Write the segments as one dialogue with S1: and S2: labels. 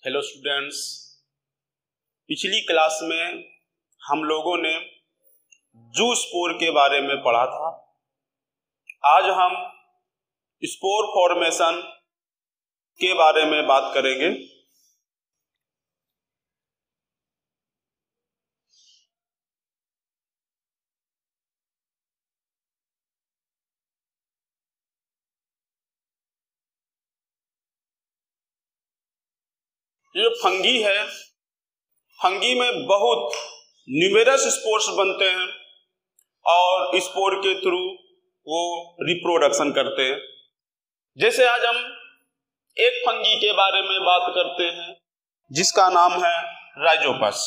S1: Hello students, पिछली class में हम लोगों ने जू स्पोर के बारे में पढ़ा था। आज हम स्पोर फॉर्मेशन के बारे में बात करेंगे। ये फंगी है। फंगी में बहुत न्यूमेरस स्पोर्स बनते हैं और स्पोर के थ्रू वो रिप्रोडक्शन करते हैं। जैसे आज हम एक फंगी के बारे में बात करते हैं जिसका नाम है राइजोपस।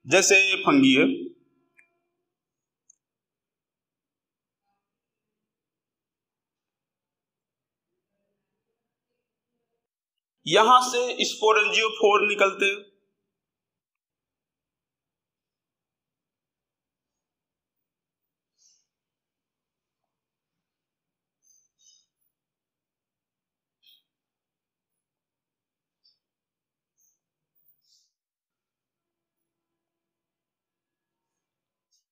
S1: जैसे ये फंगी है, यहां से स्पोरेंजियोफोर निकलते हैं।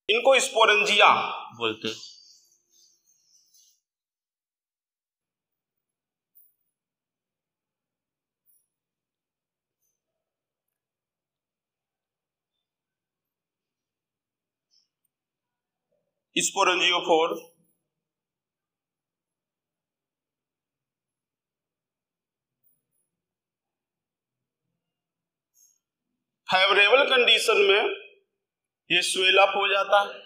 S1: इनको स्पोरेंजिया बोलते हैं। स्पोरेंजियोफोर फेवरेबल कंडीशन में ये स्वेल अप हो जाता है।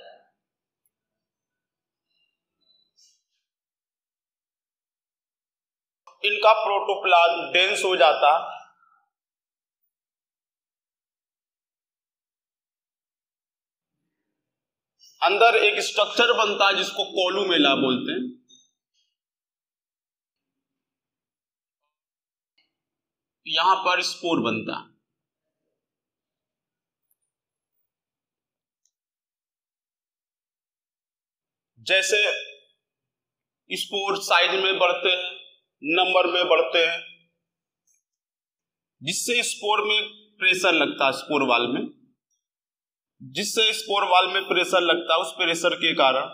S1: इनका प्रोटोप्लाज्म डेंस हो जाता है। अंदर एक स्ट्रक्चर बनता है जिसको कोलुमेला बोलते हैं। यहां पर स्पोर बनता है। जैसे स्पोर साइज में बढ़ते हैं, नंबर में बढ़ते हैं, जिससे स्पोर में प्रेशर लगता है। स्पोर वाल में जिससे स्पोर वाल में प्रेशर लगता है, उस प्रेशर के कारण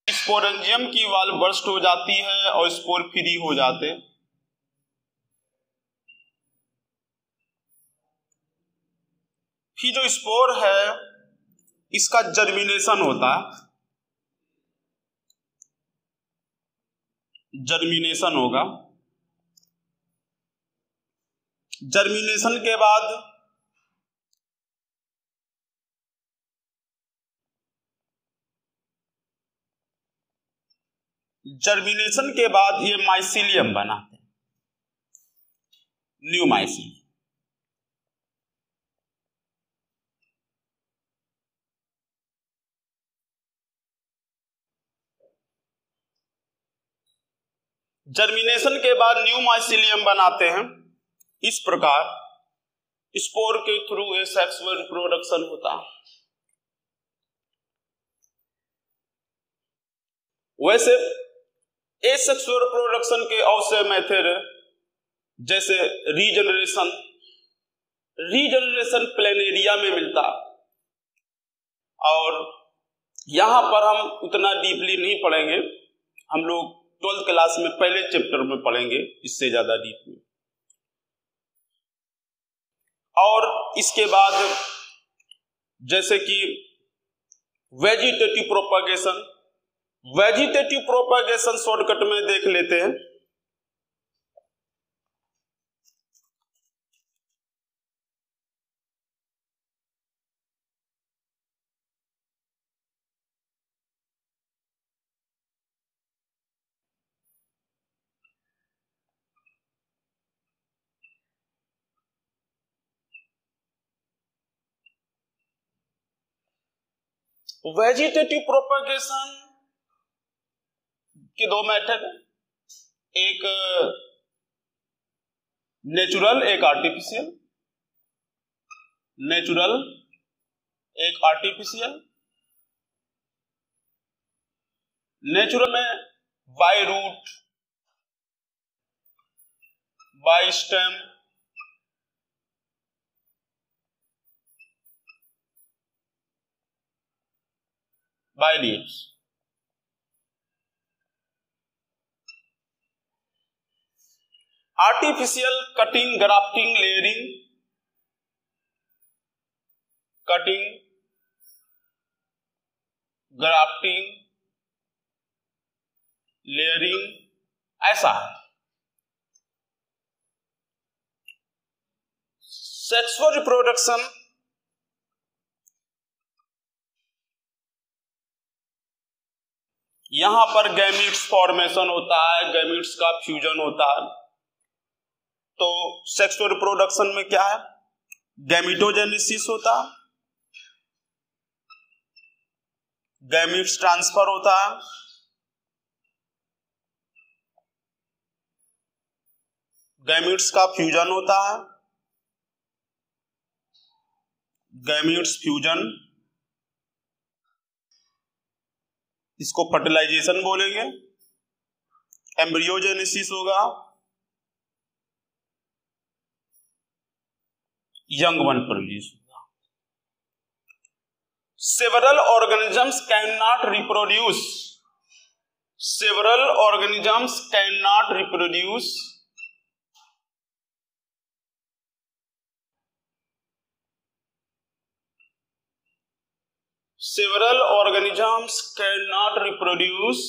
S1: स्पोरेंजियम की वाल बर्स्ट हो जाती है और स्पोर फ्री हो जाते हैं। फिर जो स्पोर है इसका जर्मिनेशन होता है। जर्मिनेशन होगा। जर्मिनेशन के बाद ये माइसिलियम बनाते हैं, न्यू माइसिलियम। जर्मिनेशन के बाद न्यू माइसिलियम बनाते हैं। इस प्रकार स्पोर के थ्रू सेक्सुअल रिप्रोडक्शन होता है। वैसे एसेक्सुअल रिप्रोडक्शन के और से मेथड है, जैसे रीजनरेशन। रीजनरेशन प्लेनेरिया में मिलता और यहां पर हम उतना डीपली नहीं पढ़ेंगे। हम लोग 12th क्लास में पहले चैप्टर में पढ़ेंगे, इससे ज्यादा डीप में। और इसके बाद जैसे कि vegetative propagation. Vegetative propagation shortcut में देख लेते हैं। वेजिटेटिव प्रोपागेशन के दो मेथड है, एक नेचुरल, एक आर्टिफिशियल। नेचुरल, एक आर्टिफिशियल। नेचुरल में by root, by stem, by leaves. Artificial cutting, grafting, layering, cutting, grafting, layering, ऐसा है। सेक्सुअल रिप्रोडक्शन यहां पर गैमीट्स फॉर्मेशन होता है, गैमीट्स का फ्यूजन होता है। तो सेक्सुअल रिप्रोडक्शन में क्या है, गैमीटोजेनेसिस होता है, गैमीट्स ट्रांसफर होता है, गैमीट्स का फ्यूजन होता है, गैमीट्स फ्यूजन, इसको फर्टिलाइजेशन बोलेंगे, एम्ब्रियोजेनेसिस होगा, यंग वन प्रोड्यूस होगा। Several organisms can not reproduce, several organisms can not reproduce several organisms cannot reproduce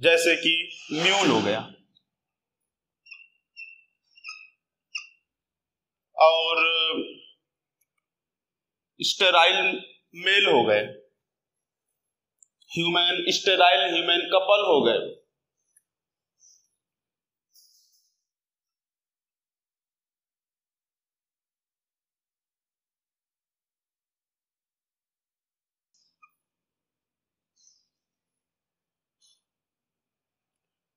S1: जैसे कि म्यूल हो गया और स्टेराइल मेल हो गए, ह्यूमन स्टेराइल ह्यूमन कपल हो गए।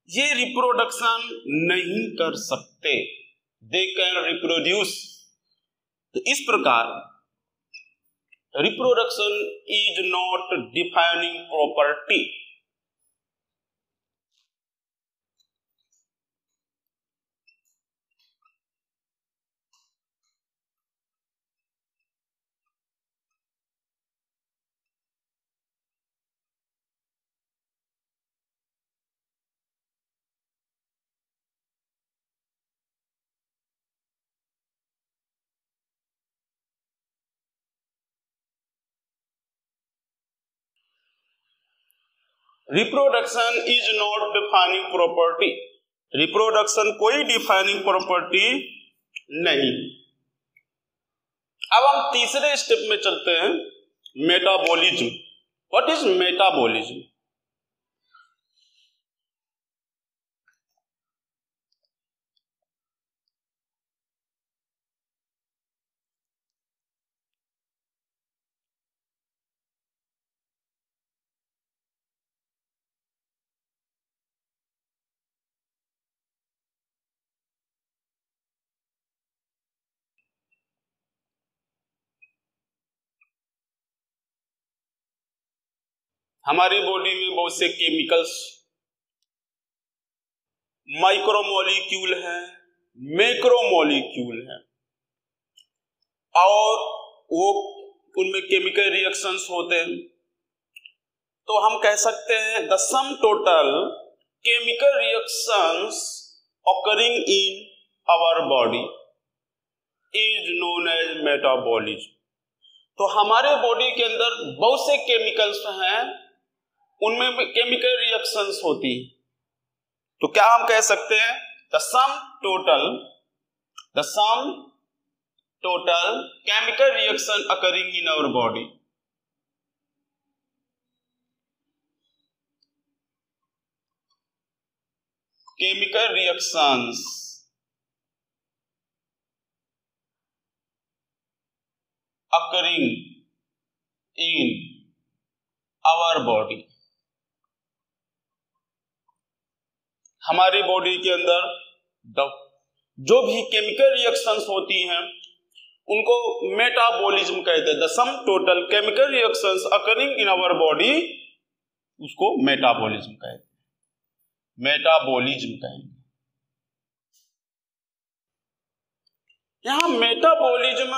S1: ये रिप्रोडक्शन नहीं कर सकते, दे कैन रिप्रोड्यूस। तो इस प्रकार reproduction is not defining property. Reproduction is not defining property, reproduction कोई डिफाइनिंग प्रॉपर्टी नहीं। अब हम तीसरे स्टेप में चलते हैं, मेटाबॉलिज्म। What is metabolism? हमारी बॉडी में बहुत से केमिकल्स, माइक्रोमोलिक्यूल हैं, मैक्रोमोलिक्यूल हैं, और वो उनमें केमिकल रिएक्शंस होते हैं। तो हम कह सकते हैं the sum total chemical reactions occurring in our body is known as metabolism. तो हमारे बॉडी के अंदर बहुत से केमिकल्स हैं, उनमें केमिकल रिएक्शंस होती है। तो क्या हम कह सकते हैं the sum total chemical reaction occurring in our body. Chemical reactions occurring in our body, हमारी बॉडी के अंदर जो भी केमिकल रिएक्शंस होती हैं उनको मेटाबॉलिज्म कहते हैं। The sum total chemical reactions occurring in our body, उसको मेटाबॉलिज्म कहते हैं, मेटाबॉलिज्म कहेंगे। यहां मेटाबॉलिज्म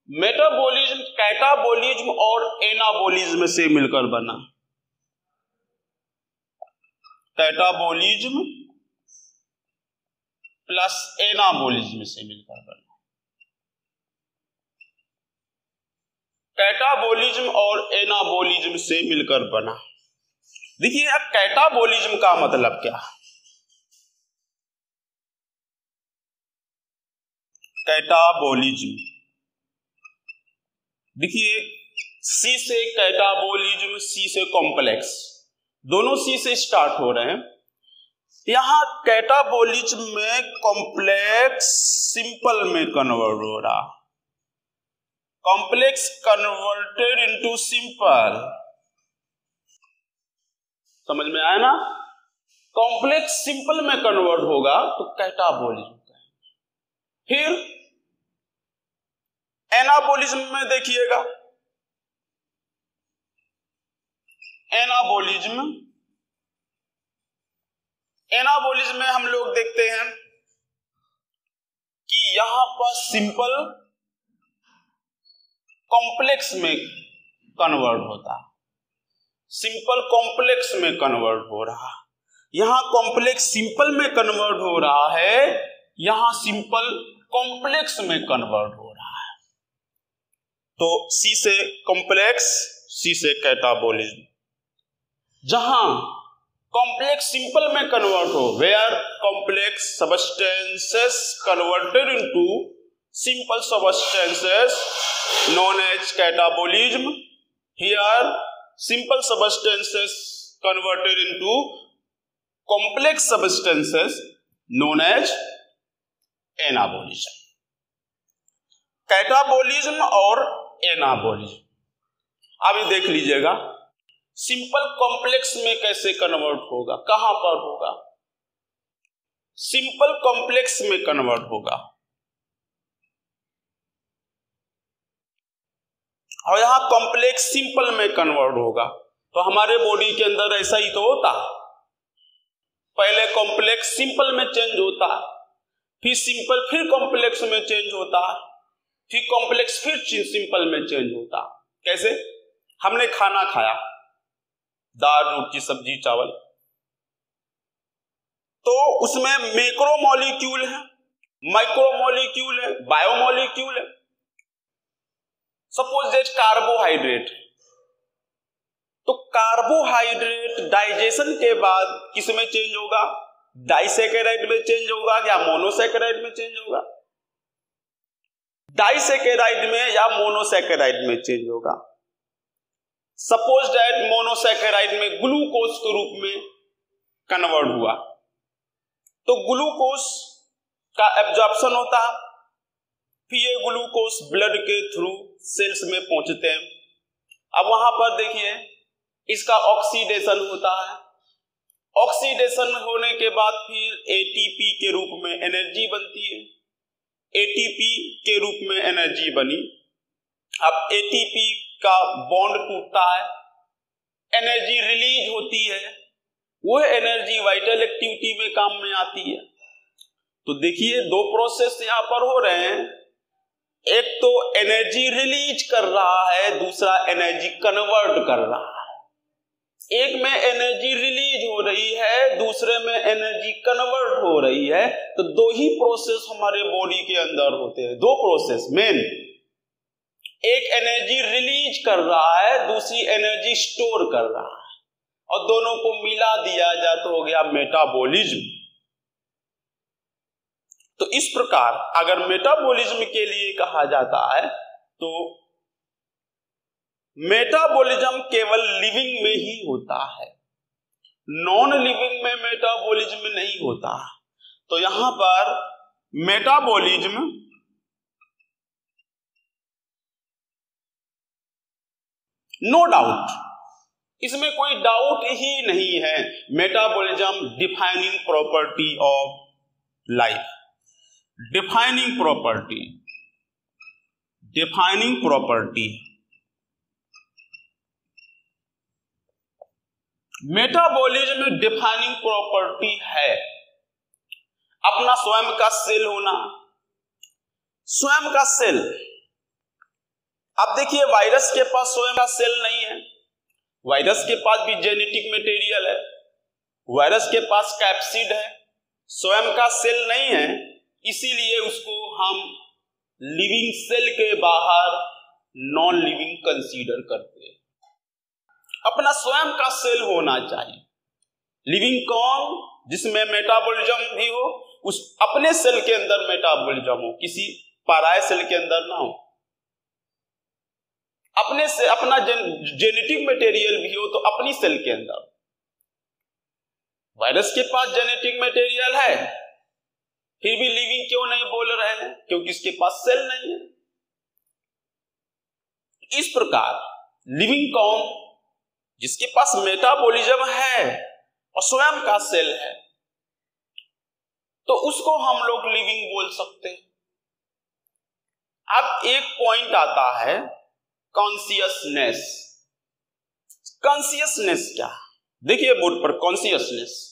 S1: मेटाबॉलिज्म कैटाबॉलिज्म और एनाबॉलिज्म से मिलकर बना। कैटाबॉलिज्म प्लस एनाबॉलिज्म से मिलकर बना। कैटाबॉलिज्म और एनाबॉलिज्म से मिलकर बना। देखिए कैटाबॉलिज्म का मतलब क्या है? कैटाबॉलिज्म, देखिए सी से कैटाबॉलिज्म, सी से कॉम्प्लेक्स, दोनों सी से स्टार्ट हो रहे हैं। यहां कैटाबॉलिज्म में कॉम्प्लेक्स सिंपल में कन्वर्ट हो रहा, कॉम्प्लेक्स कन्वर्टेड इनटू सिंपल, समझ में आया ना? कॉम्प्लेक्स सिंपल में कन्वर्ट होगा तो कैटाबॉलिज्म। फिर एनाबॉलिज्म में देखिएगा, एनाबॉलिज्म में हम लोग देखते हैं कि यहां पर सिंपल कॉम्प्लेक्स में कन्वर्ट होता, सिंपल कॉम्प्लेक्स में कन्वर्ट हो रहा। यहां कॉम्प्लेक्स सिंपल में कन्वर्ट हो रहा है, यहां सिंपल कॉम्प्लेक्स में कन्वर्ट हो रहा है। तो सी से कॉम्प्लेक्स, सी से कैटाबॉलिज्म। जहां कॉम्प्लेक्स सिंपल में कन्वर्ट हो, where complex substances converted into simple substances known as catabolism. Here simple substances converted into complex substances known as anabolism. Catabolism और एनाबॉलिज्म अभी देख लीजिएगा। सिंपल कॉम्प्लेक्स में कैसे कन्वर्ट होगा, कहां पर होगा? सिंपल कॉम्प्लेक्स में कन्वर्ट होगा, और यहां कॉम्प्लेक्स सिंपल में कन्वर्ट होगा। तो हमारे बॉडी के अंदर ऐसा ही तो होता, पहले कॉम्प्लेक्स सिंपल में चेंज होता, फिर सिंपल फिर कॉम्प्लेक्स में चेंज होता, फिर कॉम्प्लेक्स फिर सिंपल में चेंज होता। कैसे? हमने खाना खाया, दाल रोटी सब्जी चावल, तो उसमें मैक्रोमोलिक्यूल है, माइक्रोमोलिक्यूल है, बायोमोलिक्यूल है। सपोज दैट कार्बोहाइड्रेट, तो कार्बोहाइड्रेट डाइजेशन के बाद किस में चेंज होगा? डाइसैकेराइड में चेंज होगा या मोनोसैकेराइड में चेंज होगा? डाइसैकेराइड में या मोनोसैकेराइड में चेंज होगा। सपोज दैट मोनोसैकेराइड में ग्लूकोज के रूप में कन्वर्ट हुआ, तो ग्लूकोज का एब्जॉर्प्शन होता, फिर ये ग्लूकोज ब्लड के थ्रू सेल्स में पहुंचते हैं। अब वहां पर देखिए इसका ऑक्सीडेशन होता है, ऑक्सीडेशन होने के बाद फिर एटीपी के रूप में एनर्जी बनती है, एटीपी के रूप में एनर्जी बनी। अब एटीपी का बॉन्ड टूटता है, एनर्जी रिलीज होती है, वो एनर्जी वाइटल एक्टिविटी में काम में आती है। तो देखिए दो प्रोसेस यहां पर हो रहे हैं, एक तो एनर्जी रिलीज कर रहा है, दूसरा एनर्जी कन्वर्ट कर रहा है। एक में एनर्जी रिलीज हो रही है, दूसरे में एनर्जी कन्वर्ट हो रही है। तो दो ही प्रोसेस हमारे बॉडी के अंदर होते हैं, दो प्रोसेस मेन, एक एनर्जी रिलीज कर रहा है, दूसरी एनर्जी स्टोर कर रहा है, और दोनों को मिला दिया जाए तो हो गया मेटाबॉलिज्म। तो इस प्रकार अगर मेटाबॉलिज्म के लिए कहा जाता है तो मेटाबॉलिज्म केवल लिविंग में ही होता है, नॉन लिविंग में मेटाबॉलिज्म नहीं होता। तो यहां पर मेटाबॉलिज्म नो डाउट, इसमें कोई डाउट ही नहीं है, metabolism defining property of life. Defining property metabolism defining property है अपना स्वयं का सेल होना, स्वयं का सेल। अब देखिए वायरस के पास स्वयं का सेल नहीं है, वायरस के पास भी जेनेटिक मटेरियल है, वायरस के पास कैप्सिड है, स्वयं का सेल नहीं है, इसीलिए उसको हम लिविंग सेल के बाहर नॉन लिविंग कंसीडर करते हैं। अपना स्वयं का सेल होना चाहिए। लिविंग कौन? जिसमें मेटाबॉलिज्म भी हो, उस अपने सेल के अंदर मेटाबॉलिज्म हो, किसी पराये सेल के अंदर ना हो। अपने से अपना जेनेटिक मटेरियल भी हो तो अपनी सेल के अंदर। वायरस के पास जेनेटिक मटेरियल है, फिर भी लिविंग क्यों नहीं बोल रहे हैं? क्योंकि इसके पास सेल नहीं है। इस प्रकार लिविंग कौन? जिसके पास मेटाबॉलिज्म है और स्वयं का सेल है, तो उसको हम लोग लिविंग बोल सकते हैं। अब एक पॉइंट आता है कॉन्शियसनेस। कॉन्शियसनेस क्या? देखिए बोर्ड पर कॉन्शियसनेस।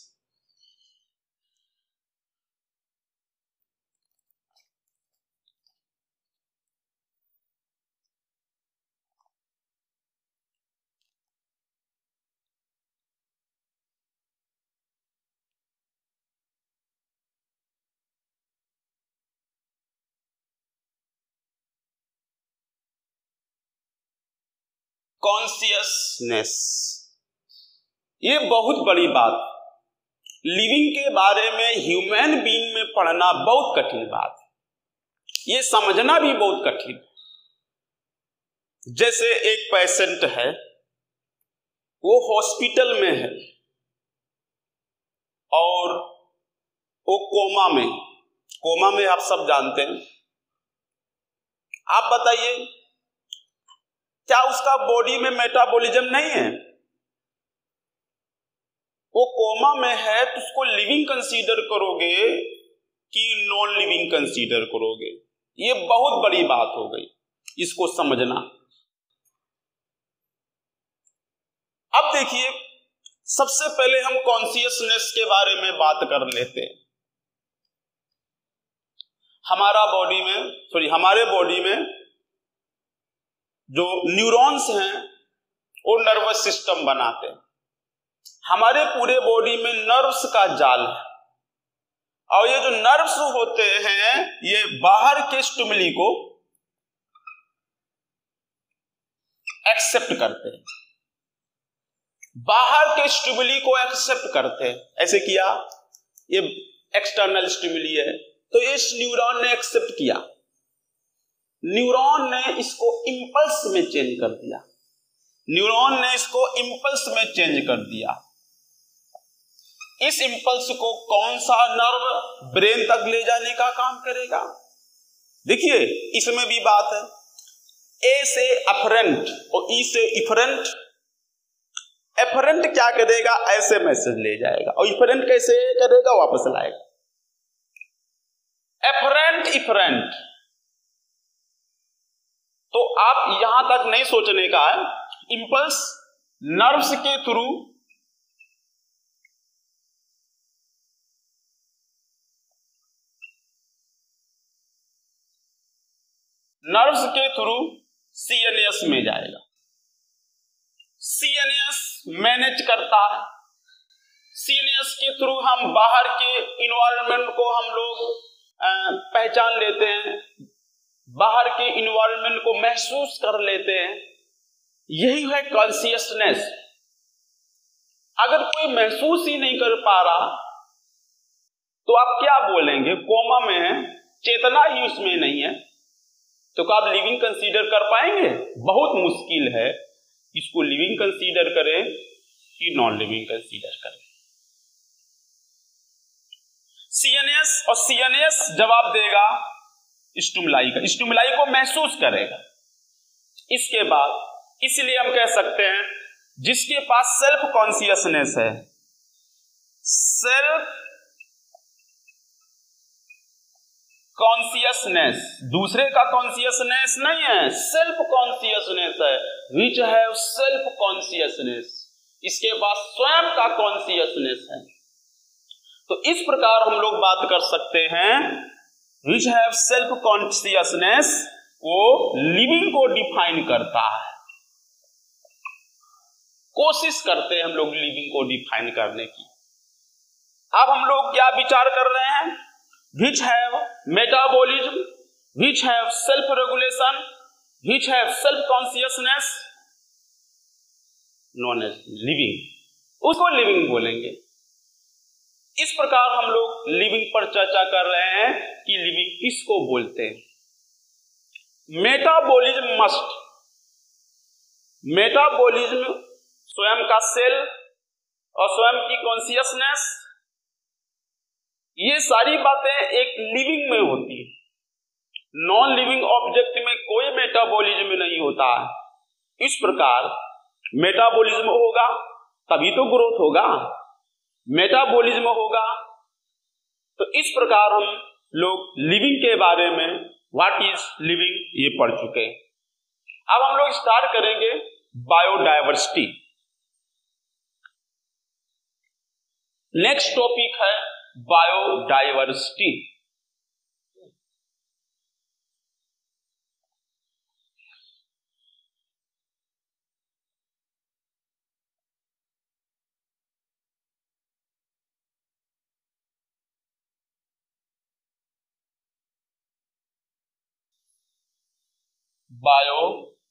S1: कॉन्शियसनेस ये बहुत बड़ी बात। लिविंग के बारे में, ह्यूमन बीइंग में पढ़ना बहुत कठिन बात है, ये समझना भी बहुत कठिन है। जैसे एक पेशेंट है, वो हॉस्पिटल में है और वो कोमा में आप सब जानते हैं। आप बताइए, क्या उसका बॉडी में मेटाबॉलिज्म नहीं है? वो कोमा में है तो उसको लिविंग कंसीडर करोगे कि नॉन लिविंग कंसीडर करोगे? ये बहुत बड़ी बात हो गई, इसको समझना। अब देखिए, सबसे पहले हम कॉन्शियसनेस के बारे में बात कर लेते हैं। हमारे बॉडी में जो न्यूरॉन्स हैं वो नर्वस सिस्टम बनाते हैं। हमारे पूरे बॉडी में नर्व्स का जाल है, और ये जो नर्व्स होते हैं ये बाहर के स्टिमुली को एक्सेप्ट करते हैं, बाहर के स्टिमुली को एक्सेप्ट करते हैं। ऐसे किया, ये एक्सटर्नल स्टिमुली है तो इस न्यूरॉन ने एक्सेप्ट किया, न्यूरॉन ने इसको इंपल्स में चेंज कर दिया, न्यूरॉन ने इसको इंपल्स में चेंज कर दिया। इस इंपल्स को कौन सा नर्व ब्रेन तक ले जाने का काम करेगा? देखिए इसमें भी बात है, ए से अफरेंट और ई से इफरेंट। एफरेंट क्या करेगा? ऐसे मैसेज ले जाएगा, और इफरेंट कैसे करेगा? वापस लाएगा। एफरेंट इफरेंट, तो आप यहां तक नहीं सोचने का है। इंपल्स नर्व्स के थ्रू सीएनएस में जाएगा, सीएनएस मैनेज करता है। सीएनएस के थ्रू हम बाहर के इन्वायरमेंट को हम लोग पहचान लेते हैं, बाहर के इन्वायरमेंट को महसूस कर लेते हैं। यही है कॉन्शियसनेस। अगर कोई महसूस ही नहीं कर पा रहा तो आप क्या बोलेंगे? कोमा में है, चेतना ही उसमें नहीं है, तो क्या आप लिविंग कंसीडर कर पाएंगे? बहुत मुश्किल है। इसको लिविंग कंसीडर करें कि नॉन लिविंग कंसीडर करें। CNS और CNS जवाब देगा स्टिमुलाई का, स्टिमुलाई को महसूस करेगा। इसके बाद इसलिए हम कह सकते हैं जिसके पास सेल्फ कॉन्शियसनेस है, सेल्फ कॉन्शियसनेस, दूसरे का कॉन्शियसनेस नहीं है, सेल्फ कॉन्शियसनेस है, विच हैव सेल्फ कॉन्शियसनेस, इसके पास स्वयं का कॉन्शियसनेस है। तो इस प्रकार हम लोग बात कर सकते हैं विच हैव सेल्फ कॉन्शियसनेस, वो लिविंग को डिफाइन करता है। कोशिश करते हैं हम लोग लिविंग को डिफाइन करने की। अब हम लोग क्या विचार कर रहे हैं, which have metabolism, which have self regulation, which have self consciousness, known as living, उसको लिविंग बोलेंगे। इस प्रकार हम लोग लिविंग पर चर्चा कर रहे हैं कि लिविंग किसको बोलते हैं। मेटाबॉलिज्म मस्ट, मेटाबॉलिज्म स्वयं का सेल और स्वयं की कॉन्शियसनेस, ये सारी बातें एक लिविंग में होती है। नॉन लिविंग ऑब्जेक्ट में कोई मेटाबॉलिज्म नहीं होता है। इस प्रकार मेटाबॉलिज्म होगा तभी तो ग्रोथ होगा, मेटाबॉलिज्म होगा। तो इस प्रकार हम लोग लिविंग के बारे में व्हाट इज लिविंग ये पढ़ चुके हैं। अब हम लोग स्टार्ट करेंगे बायोडायवर्सिटी। नेक्स्ट टॉपिक है बायोडायवर्सिटी। बायोडायवर्सिटी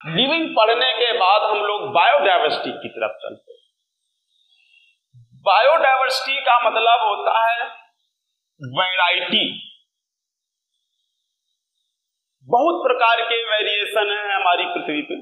S1: लिविंग पढ़ने के बाद हम लोग बायोडायवर्सिटी की तरफ चलते हैं। बायोडायवर्सिटी का मतलब होता है वैरायटी। बहुत प्रकार के वेरिएशन है हमारी पृथ्वी पे।